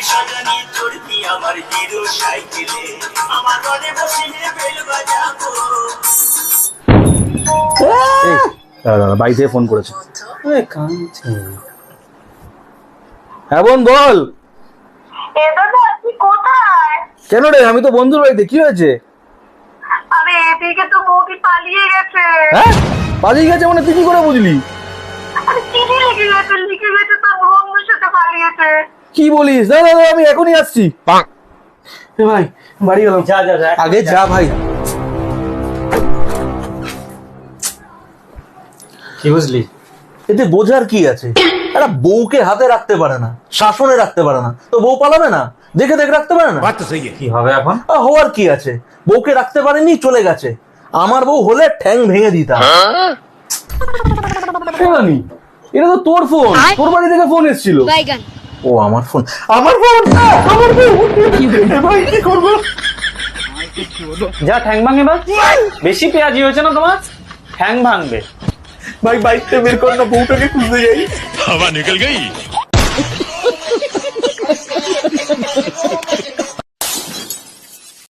সজনী চড়তি আমার হিরো সাইকেলে, আমার রনে বসে বেল বাজাবো। বাড়ি থেকে ফোন করেছে। হ্যাঁ বোন বল। কোথায়? কেন রে, আমি তো বন্ধুর বাড়িতে। কি হয়েছে? আরে এদিকে তো বৌদি পালিয়ে গেছে। হ্যাঁ, পালিয়ে গেছে মানে তুই কি করে বুঝলি? আরে চিঠি লিখে গেছে তোর বন্ধুর সাথে পালিয়েছে। কি বলিস? না না না, আমি এখনই আসছি। এ ভাই, বাড়ি গেলাম। যা যা যা, আগে যা ভাই। কি বুঝলি? এতে বোঝার কি আছে? একটা বউকে হাতে রাখতে পারে না, শাসনে রাখতে পারে না, তো বউ পালাবে না? দেখে দেখে রাখতে পারে না? কি হবে এখন? হওয়ার কি আছে? বউকে রাখতে পারেনি, চলে গেছে। আমার বউ হলে ঠ্যাং ভেঙে দিতাম। এটা তো তোর ফোন, তোর বাড়ি থেকে ফোন এসেছিল। ও আমার ফোন, আমার ফোন, আমার ফোন। ভাই কি করবো? যা ঠ্যাং ভাঙে বা। বেশি পেঁয়াজি হয়েছে না তোমার? ঠ্যাং ভাঙবে। ভাই বাইকটা বের কর না, বউটাকে খুঁজতে যাই। हवा निकल गई।